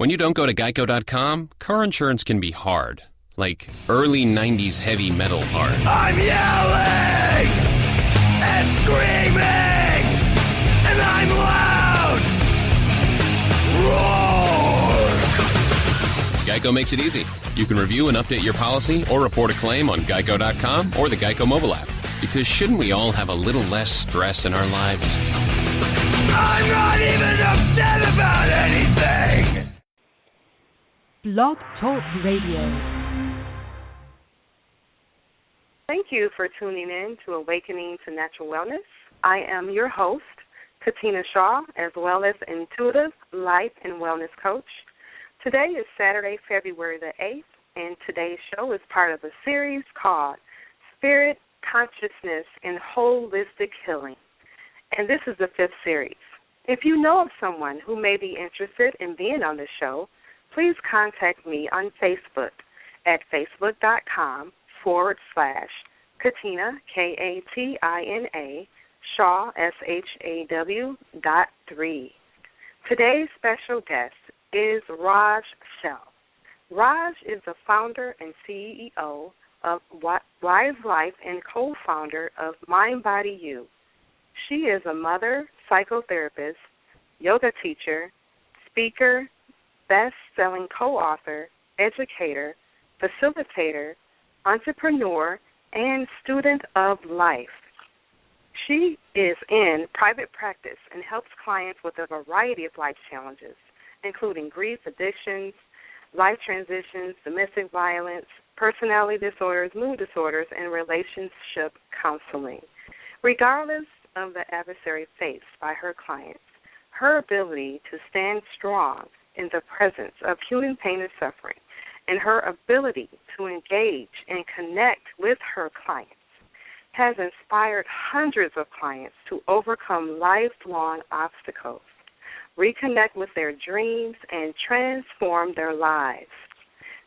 When you don't go to Geico.com, car insurance can be hard. Like early 90s heavy metal hard. I'm yelling and screaming and I'm loud. Roar! Geico makes it easy. You can review and update your policy or report a claim on Geico.com or the Geico mobile app. Because shouldn't we all have a little less stress in our lives? I'm not even upset about anything! Blog Talk Radio. Thank you for tuning in to Awakening to Natural Wellness. I am your host, Katina Shaw, as well as intuitive life and wellness coach. Today is Saturday, February the 8th, and today's show is part of a series called Spirit, Consciousness, and Wholistic Healing. And this is the 5th series. If you know of someone who may be interested in being on the show, please contact me on Facebook at facebook.com/Katina, Katina, Shaw, SHAW.3. Today's special guest is Raj Chehl. Raj is the founder and CEO of Wise Life and co-founder of Mind Body You. She is a mother, psychotherapist, yoga teacher, speaker, best-selling co-author, educator, facilitator, entrepreneur, and student of life. She is in private practice and helps clients with a variety of life challenges, including grief, addictions, life transitions, domestic violence, personality disorders, mood disorders, and relationship counseling. Regardless of the adversary faced by her clients, her ability to stand strong in the presence of human pain and suffering, and her ability to engage and connect with her clients has inspired hundreds of clients to overcome lifelong obstacles, reconnect with their dreams, and transform their lives.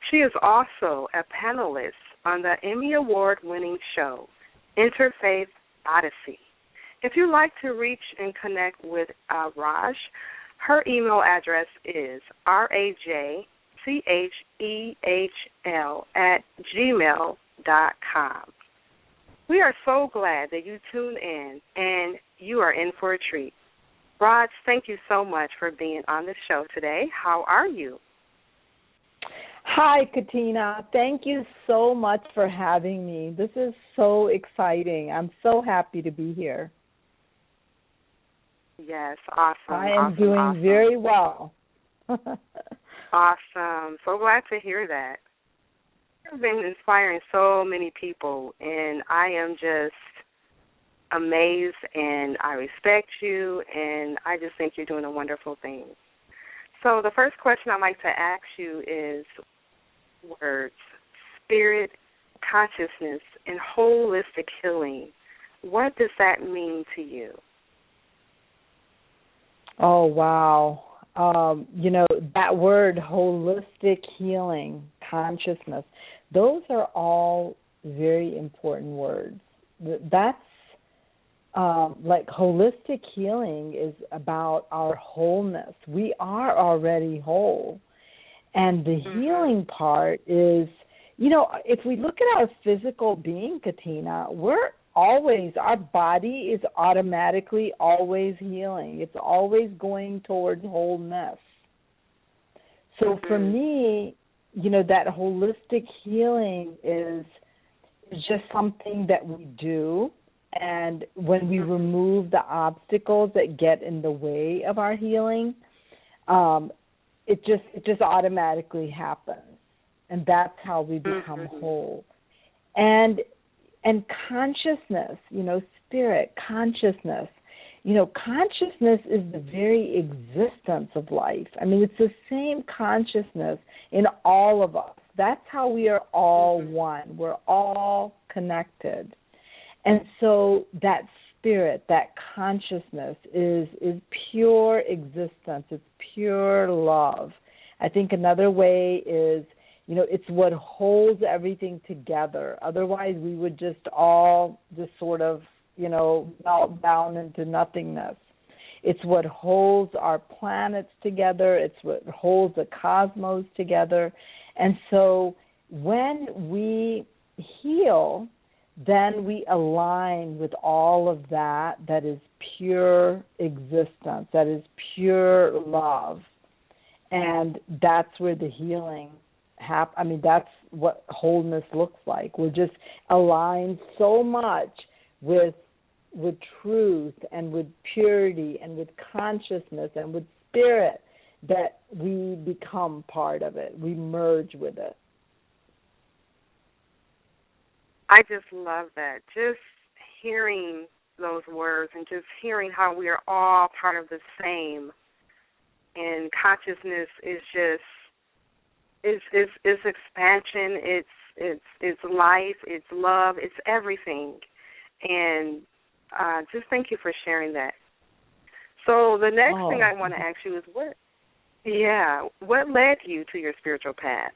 She is also a panelist on the Emmy Award-winning show, Interfaith Odyssey. If you'd like to reach and connect with Raj, her email address is rajchehl@gmail.com. We are so glad that you tuned in, and you are in for a treat. Raj, thank you so much for being on the show today. How are you? Hi, Katina. Thank you so much for having me. This is so exciting. I'm so happy to be here. Yes, awesome. I am doing very well. Awesome. So glad to hear that. You've been inspiring so many people, and I am just amazed, and I respect you, and I just think you're doing a wonderful thing. So the first question I'd like to ask you is words, spirit, consciousness, and holistic healing. What does that mean to you? Oh, wow. That word, holistic healing, consciousness, those are all very important words. That's like holistic healing is about our wholeness. We are already whole. And the healing part is, if we look at our physical being, Katina, our body is automatically always healing. It's always going towards wholeness. So for me, that holistic healing is just something that we do. And when we remove the obstacles that get in the way of our healing, it just automatically happens. And that's how we become whole. And consciousness, spirit, consciousness. Consciousness is the very existence of life. I mean, it's the same consciousness in all of us. That's how we are all one. We're all connected. And so that spirit, that consciousness is pure existence. It's pure love. I think another way is, it's what holds everything together. Otherwise, we would just all just sort of, melt down into nothingness. It's what holds our planets together. It's what holds the cosmos together. And so when we heal, then we align with all of that is pure existence, that is pure love. And that's where the healing happens. I mean, that's what wholeness looks like. We're just aligned so much with truth and with purity and with consciousness and with spirit that we become part of it. We merge with it. I just love that. Just hearing those words and just hearing how we are all part of the same. And consciousness is just is expansion. It's life. It's love. It's everything. And just thank you for sharing that. So the next thing I want to ask you is what led you to your spiritual path?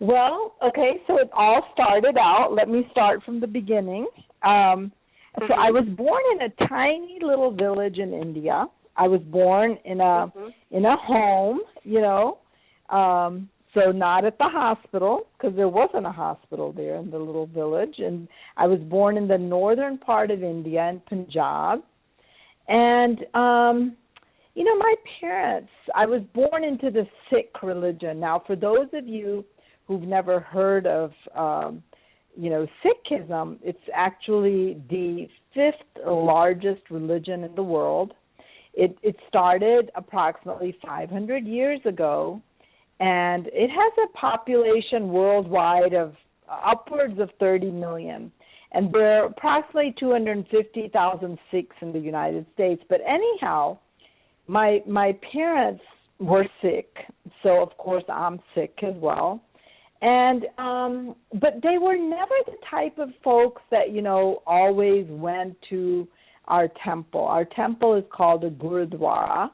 Well, okay, so it all started out. Let me start from the beginning. So I was born in a tiny little village in India. I was born in a home, so not at the hospital, because there wasn't a hospital there in the little village. And I was born in the northern part of India in Punjab. And, my parents, I was born into the Sikh religion. Now, for those of you who've never heard of, Sikhism, it's actually the 5th largest religion in the world. It started approximately 500 years ago, and it has a population worldwide of upwards of 30 million. And there are approximately 250,000 Sikhs in the United States. But anyhow, my parents were Sikh, so of course I'm Sikh as well. And but they were never the type of folks that, always went to our temple. Our temple is called a Gurudwara.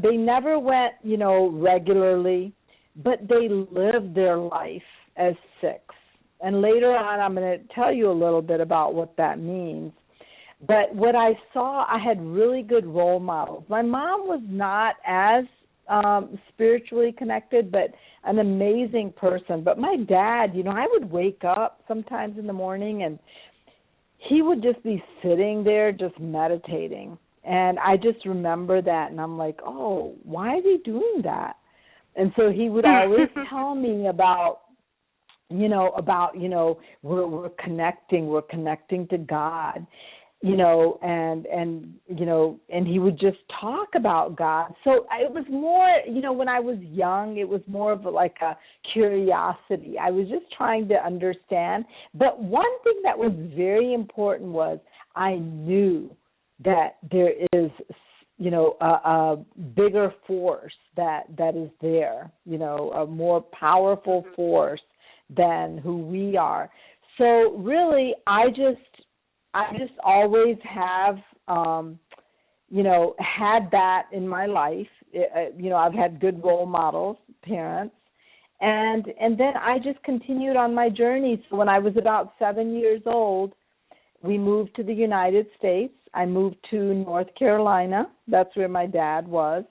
They never went, regularly, but they lived their life as Sikhs. And later on, I'm going to tell you a little bit about what that means. But what I saw, I had really good role models. My mom was not as spiritually connected, but an amazing person. But my dad, I would wake up sometimes in the morning and he would just be sitting there just meditating. And I just remember that, and I'm like, oh, why is he doing that? And so he would always tell me about we're connecting to God, and he would just talk about God. So it was more, when I was young, it was more of like a curiosity. I was just trying to understand. But one thing that was very important was I knew that there is, a bigger force that is there, a more powerful force than who we are. So really, I just always have, had that in my life. I've had good role models, parents, and then I just continued on my journey. So when I was about 7 years old, we moved to the United States. I moved to North Carolina. That's where my dad was.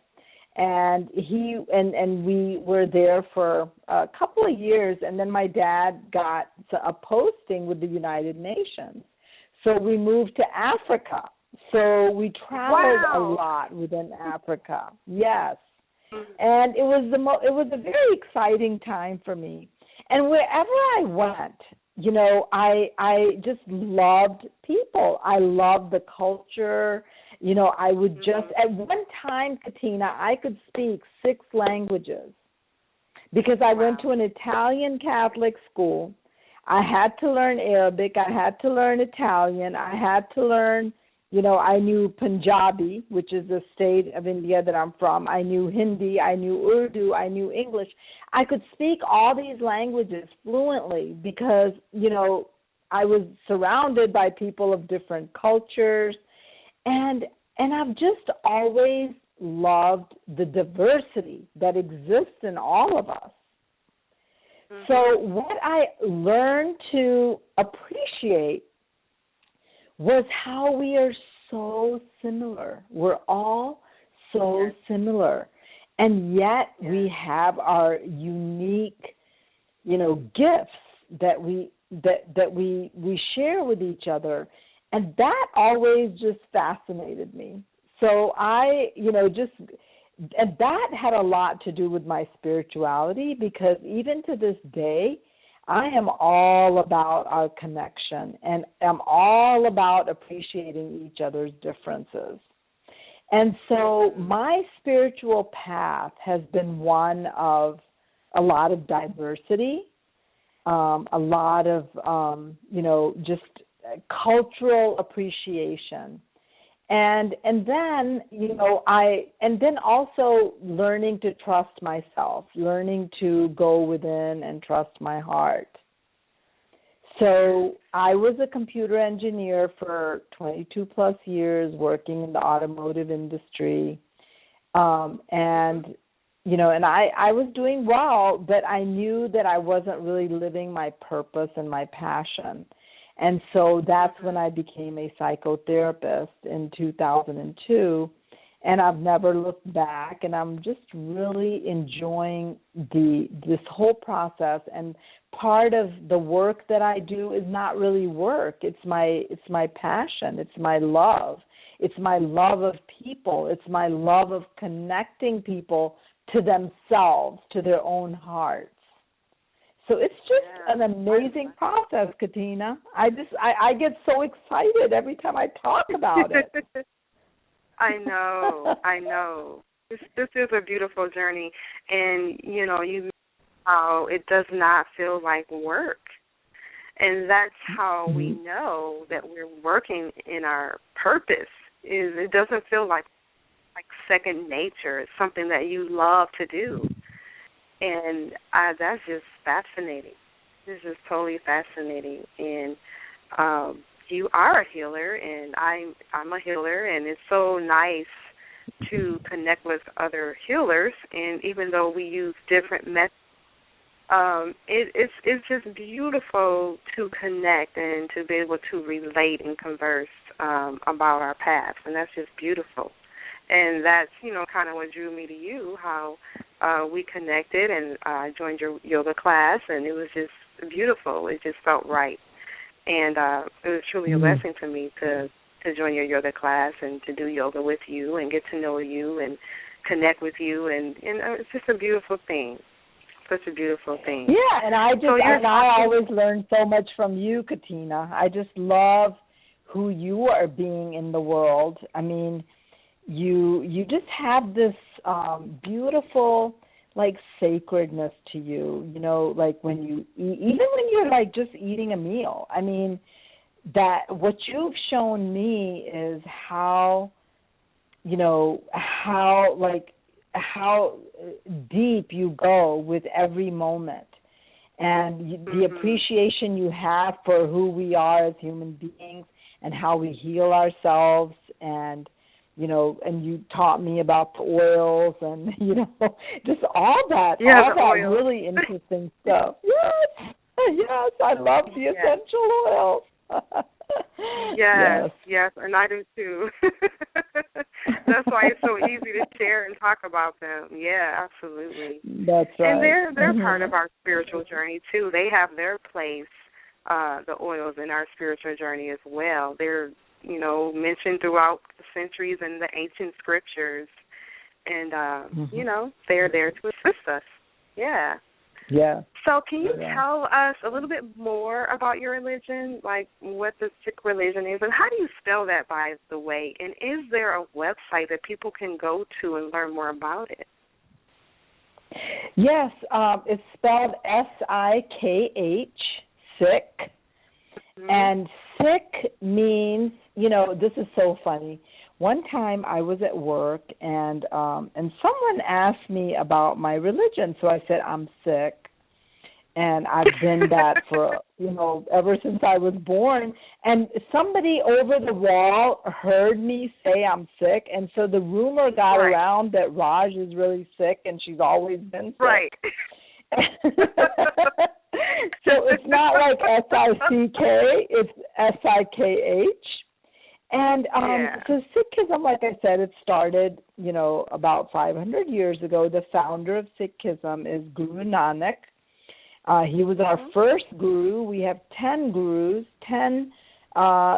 And we were there for a couple of years, and then my dad got a posting with the United Nations. So we moved to Africa. So we traveled a lot within Africa. Yes. And it was a very exciting time for me. And wherever I went, I just loved people. I loved the culture. I would just, at one time, Katina, I could speak 6 languages because I went to an Italian Catholic school. I had to learn Arabic. I had to learn Italian. I had to learn, I knew Punjabi, which is the state of India that I'm from. I knew Hindi. I knew Urdu. I knew English. I could speak all these languages fluently because, I was surrounded by people of different cultures. And I've just always loved the diversity that exists in all of us. So what I learned to appreciate was how we are so similar. We're all so similar. And yet we have our unique, gifts that we share with each other. And that always just fascinated me. So and that had a lot to do with my spirituality, because even to this day, I am all about our connection, and I'm all about appreciating each other's differences. And so my spiritual path has been one of a lot of diversity, a lot of, just cultural appreciation. And then, and then also learning to trust myself, learning to go within and trust my heart. So I was a computer engineer for 22 plus years, working in the automotive industry. And I was doing well, but I knew that I wasn't really living my purpose and my passion. And so that's when I became a psychotherapist in 2002, and I've never looked back, and I'm just really enjoying this whole process. And part of the work that I do is not really work. It's my passion. It's my love. It's my love of people. It's my love of connecting people to themselves, to their own hearts. So it's just an amazing process, Katina. I get so excited every time I talk about it. I know. This is a beautiful journey, and you how it does not feel like work, and that's how we know that we're working in our purpose. Is it doesn't feel like second nature. It's something that you love to do. And that's just fascinating. This is totally fascinating. And you are a healer, and I'm a healer, and it's so nice to connect with other healers. And even though we use different methods, it's just beautiful to connect and to be able to relate and converse about our paths, and that's just beautiful. And that's, kind of what drew me to you, how we connected, and I joined your yoga class, and it was just beautiful. It just felt right. And it was truly a blessing for me to join your yoga class and to do yoga with you and get to know you and connect with you. And it's just a beautiful thing. Such a beautiful thing. Yeah, and I always learn so much from you, Katina. I just love who you are being in the world. I mean, you just have this beautiful, sacredness to you, like when you eat, even when you're just eating a meal. I mean, that what you've shown me is how deep you go with every moment, and the appreciation you have for who we are as human beings and how we heal ourselves, and and you taught me about the oils and, just all that really interesting stuff. Yes, I love the essential oils. Yes, and I do too. That's why it's so easy to share and talk about them. Yeah, absolutely. That's right. And they're part of our spiritual journey too. They have their place, the oils, in our spiritual journey as well. They're mentioned throughout the centuries in the ancient scriptures, and they're there to assist us. Yeah. Yeah. So can you tell us a little bit more about your religion, like what the Sikh religion is, and how do you spell that, by the way? And is there a website that people can go to and learn more about it? Yes, it's spelled S-I-K-H, Sikh. And Sikh means, this is so funny. One time I was at work, and someone asked me about my religion. So I said, I'm Sikh. And I've been that for, ever since I was born. And somebody over the wall heard me say I'm Sikh. And so the rumor got around that Raj is really sick, and she's always been sick. Right. So it's not like S-I-C-K, it's S-I-K-H. And so Sikhism, like I said, it started, about 500 years ago. The founder of Sikhism is Guru Nanak. He was our first guru. We have 10 gurus, 10,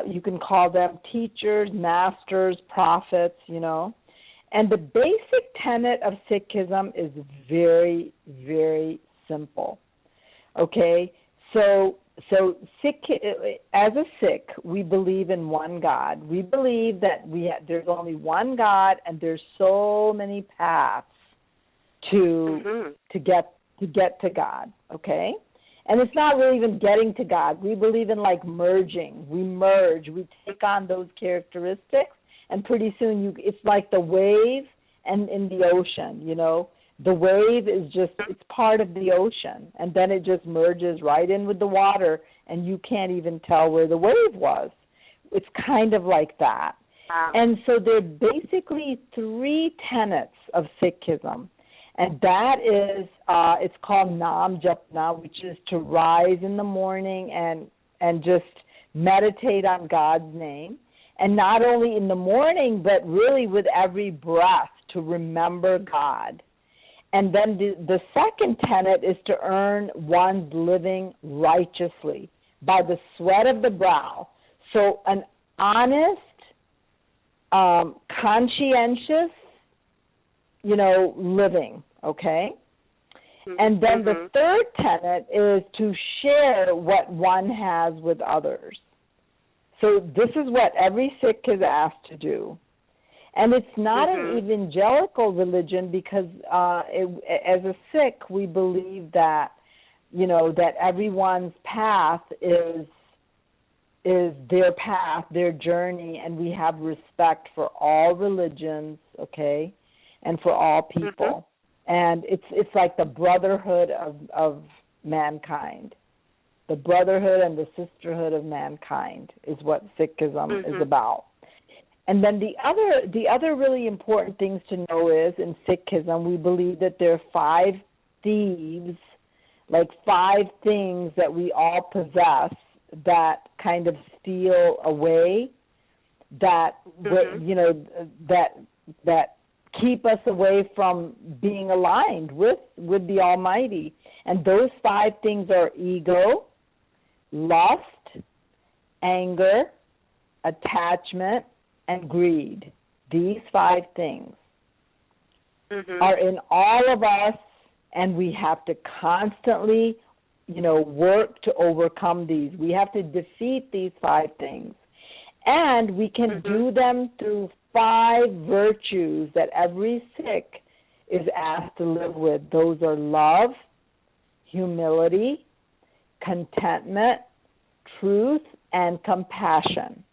you can call them teachers, masters, prophets, And the basic tenet of Sikhism is very, very simple. Okay? So Sikh, as a Sikh, we believe in one God. We believe that there's only one God, and there's so many paths to get to God. Okay, and it's not really even getting to God. We believe in merging. We merge. We take on those characteristics, and pretty soon it's like the wave and in the ocean. The wave is it's part of the ocean, and then it just merges right in with the water, and you can't even tell where the wave was. It's kind of like that. Wow. And so there are basically 3 tenets of Sikhism, and that is, it's called Nam Japna, which is to rise in the morning and just meditate on God's name, and not only in the morning, but really with every breath to remember God. And then the second tenet is to earn one's living righteously by the sweat of the brow. So an honest, conscientious, living, okay? And then the third tenet is to share what one has with others. So this is what every Sikh is asked to do. And it's not an evangelical religion because as a Sikh, we believe that, that everyone's path is their path, their journey, and we have respect for all religions, okay, and for all people. And it's like the brotherhood of mankind. The brotherhood and the sisterhood of mankind is what Sikhism is about. And then the other really important things to know is in Sikhism we believe that there are 5 thieves, like 5 things that we all possess that kind of steal away, that that keep us away from being aligned with the Almighty. And those 5 things are ego, lust, anger, attachment, and greed. These 5 things are in all of us, and we have to constantly, work to overcome these. We have to defeat these 5 things. And we can do them through 5 virtues that every Sikh is asked to live with. Those are love, humility, contentment, truth, and compassion.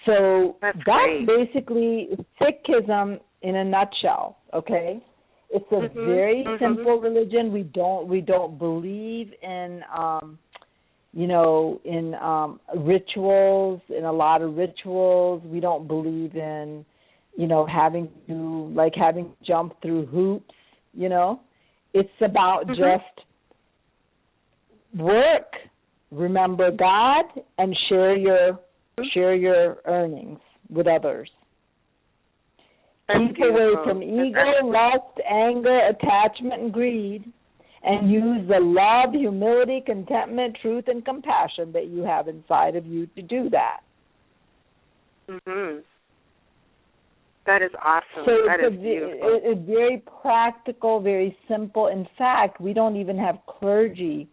So that's basically Sikhism in a nutshell, okay? It's a very simple religion. We don't believe in rituals, in a lot of rituals. We don't believe in, having to jump through hoops, It's about just work, remember God, and share your earnings with others. Keep away from ego, lust, anger, attachment, and greed, and use the love, humility, contentment, truth, and compassion that you have inside of you to do that. That is awesome. So that is beautiful. It's very practical, very simple. In fact, we don't even have clergy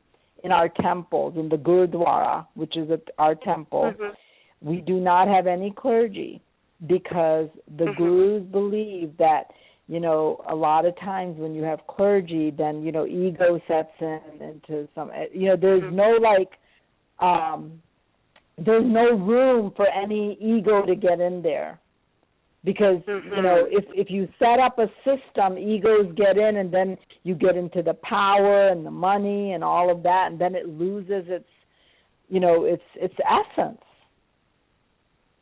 in our temples, in the Gurdwara, which is our temple. We do not have any clergy because the gurus believe that, a lot of times when you have clergy, then, ego sets in into some, there's there's no room for any ego to get in there. Because, if you set up a system, egos get in, and then you get into the power and the money and all of that, and then it loses its essence.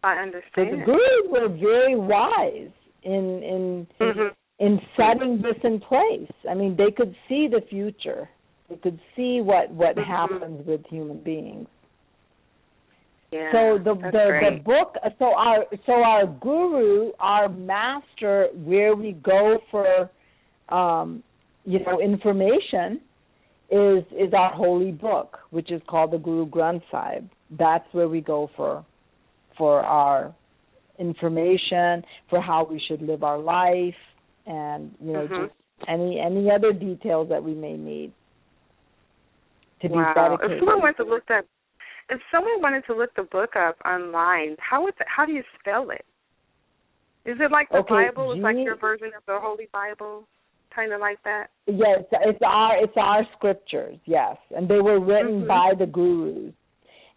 I understand. So the gurus were very wise in setting this in place. I mean, they could see the future. They could see what happens with human beings. Yeah, so the great. book, our guru, our master, where we go for information is our holy book, which is called the Guru Granth Sahib. That's where we go for our information, for how we should live our life, and just any other details that we may need to be dedicated. If someone wanted to look the book up online, how do you spell it? Is it like the Bible? It's like your version of the Holy Bible, kind of like that? Yes, it's our scriptures, yes, and they were written by the gurus,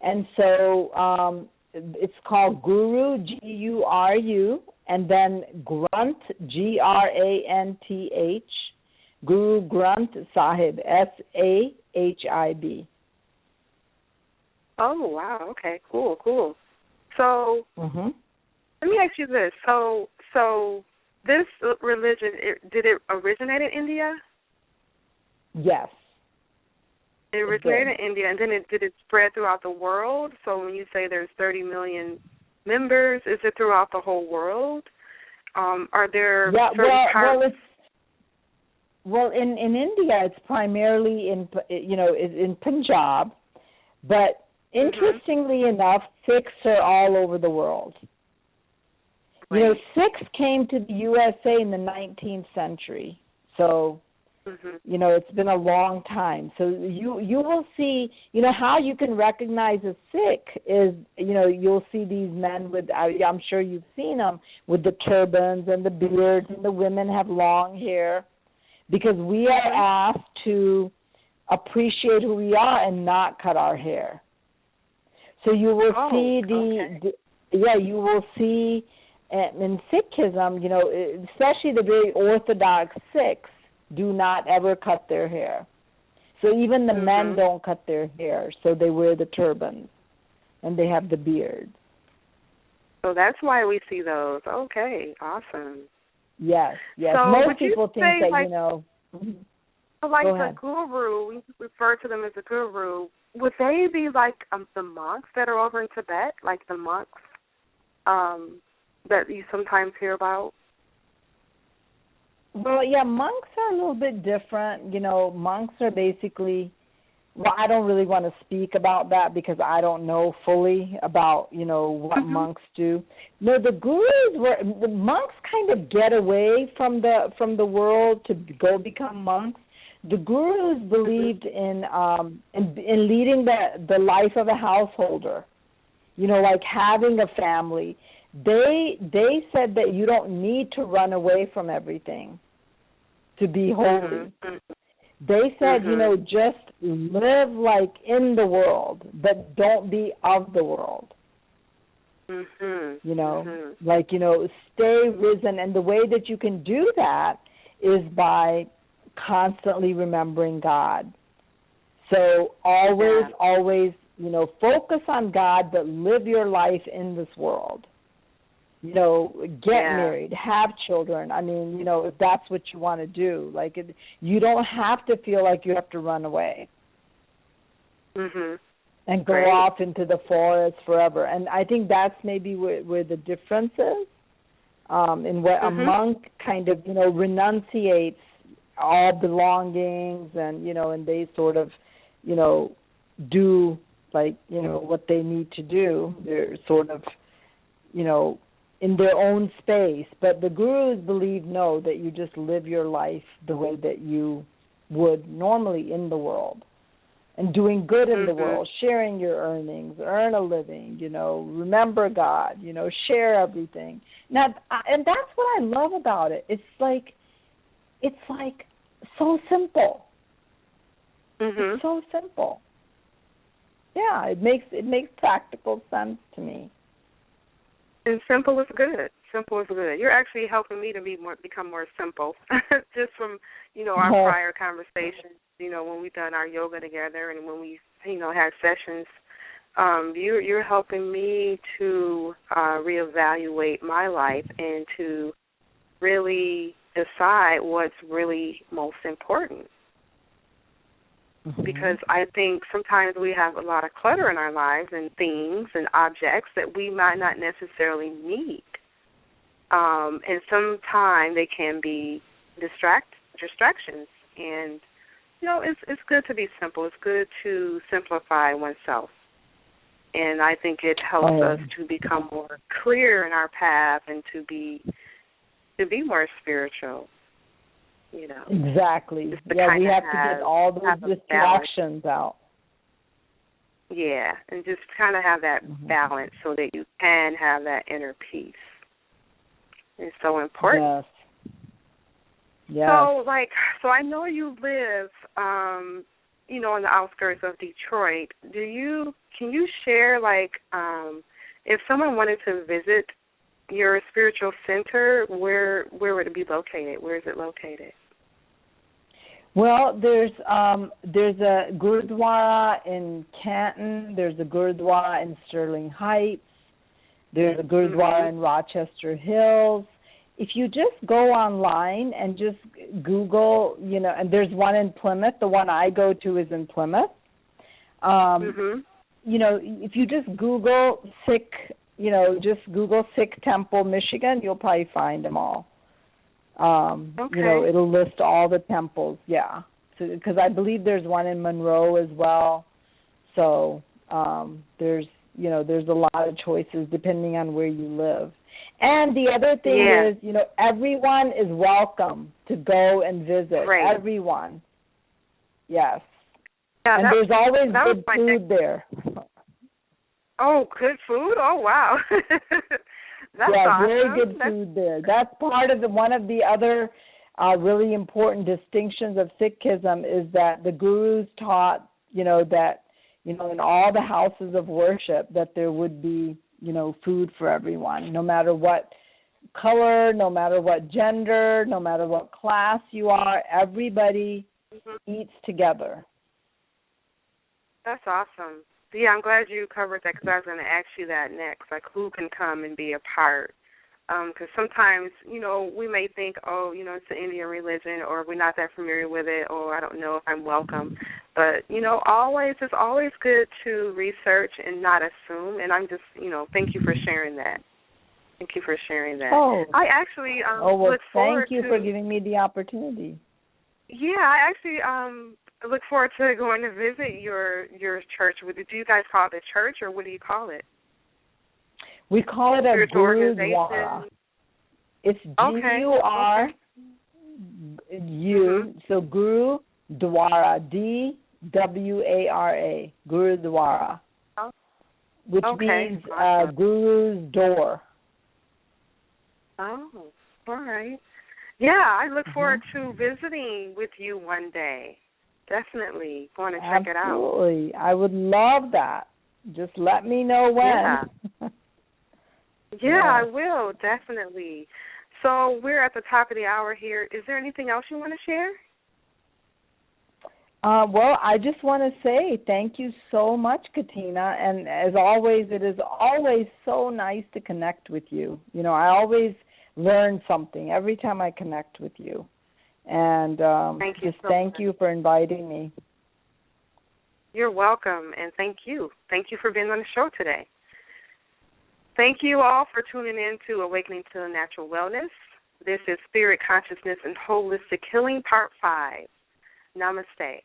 and so it's called Guru, Guru, and then Granth, Granth, Guru Granth Sahib, Sahib. Oh, wow. Okay, cool. So let me ask you this. So this religion, did it originate in India? Yes. It originated in India, and then did it spread throughout the world? So when you say there's 30 million members, is it throughout the whole world? Are there certain parts? Well, in India, it's primarily in Punjab, but interestingly enough, Sikhs are all over the world. Right. Sikhs came to the USA in the 19th century, so it's been a long time. So you will see, how you can recognize a Sikh is, you'll see these men with, I'm sure you've seen them, with the turbans and the beards, and the women have long hair, because we are asked to appreciate who we are and not cut our hair. So you will you will see in Sikhism, especially the very orthodox Sikhs, do not ever cut their hair. So even the men don't cut their hair, so they wear the turbans and they have the beards. So that's why we see those. Okay, awesome. Yes. So most people think that, like the guru, we refer to them as a guru. Would they be like the monks that are over in Tibet, like the monks that you sometimes hear about? Well, yeah, monks are a little bit different. Monks are basically, I don't really want to speak about that because I don't know fully about, what monks do. No, the monks kind of get away from the world to go become monks. The gurus believed in leading the life of a householder, like having a family. They said that you don't need to run away from everything to be holy. They said, just live like in the world, but don't be of the world. Stay risen. And the way that you can do that is by constantly remembering God. So always, focus on God, but live your life in this world. Get married, have children. I mean, if that's what you want to do. You don't have to feel like you have to run away and go off into the forest forever. And I think that's maybe where the difference is, in what a monk kind of, renunciates all belongings and, and they sort of, do what they need to do. They're sort of, in their own space. But the gurus believe, that you just live your life the way that you would normally in the world, and doing good in the world, sharing your earnings, earn a living, remember God, share everything. Now, and that's what I love about it. It's like so simple. It's so simple. Yeah, it makes practical sense to me. And simple is good. Simple is good. You're actually helping me to become more simple, just from our prior conversations. When we've done our yoga together and when we had sessions, you're helping me to reevaluate my life and to really decide what's really most important. because I think sometimes we have a lot of clutter in our lives and things and objects that we might not necessarily need. And sometimes they can be distractions. And, it's good to be simple. It's good to simplify oneself. And I think it helps us to become more clear in our path and to be more spiritual. Exactly. Yeah, we have to get all those distractions out. Yeah, and just kind of have that balance so that you can have that inner peace. It's so important. Yes. So I know you live, on the outskirts of Detroit. Can you share, if someone wanted to visit your spiritual center, where would it be located? Where is it located? Well, there's a Gurudwara in Canton. There's a Gurudwara in Sterling Heights. There's a Gurudwara in Rochester Hills. If you just go online and just Google, and there's one in Plymouth. The one I go to is in Plymouth. If you just Google Sikh, Google Sikh Temple, Michigan, you'll probably find them all. It'll list all the temples, yeah. Because I believe there's one in Monroe as well. So there's a lot of choices depending on where you live. And the other thing is, everyone is welcome to go and visit. Right. Everyone. Yes. Yeah, and there's always good food there. Oh, good food? Oh, wow. That's awesome. Very good food there. That's part of one of the other really important distinctions of Sikhism is that the gurus taught, that, in all the houses of worship that there would be, food for everyone, no matter what color, no matter what gender, no matter what class you are, everybody eats together. That's awesome. Yeah, I'm glad you covered that because I was going to ask you that next, who can come and be a part. Because sometimes, we may think, it's an Indian religion or we're not that familiar with it or I don't know if I'm welcome. But, it's always good to research and not assume. And I'm just, thank you for sharing that. Thank you for sharing that. Oh. I actually look forward thank you for giving me the opportunity. Yeah, I actually look forward to going to visit your church. Do you guys call it a church or what do you call it? We call it a Gurudwara. It's Guru, so Gurudwara, Dwara, Gurudwara, which means Guru's door. Oh, all right. Yeah, I look forward to visiting with you one day. Definitely going to check it out. Absolutely. I would love that. Just let me know when. Yeah, I will, definitely. So we're at the top of the hour here. Is there anything else you want to share? Well, I just want to say thank you so much, Katina. And as always, it is always so nice to connect with you. I always learn something every time I connect with you. And thank you for inviting me. You're welcome, and thank you. Thank you for being on the show today. Thank you all for tuning in to Awakening to Natural Wellness. This is Spirit Consciousness and Holistic Healing, Part 5. Namaste.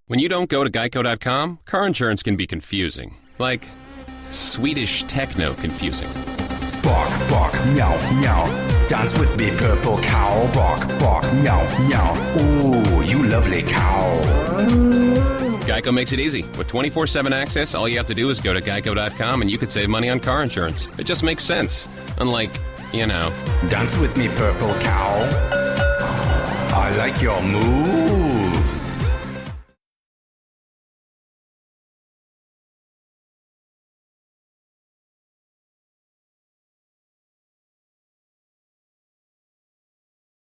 When you don't go to Geico.com, car insurance can be confusing. Like Swedish techno confusing. Bark, bark, meow, meow. Dance with me, purple cow. Bark, bark, meow, meow. Ooh, you lovely cow. Geico makes it easy. With 24/7 access, all you have to do is go to Geico.com and you could save money on car insurance. It just makes sense. Unlike, Dance with me, purple cow. I like your move.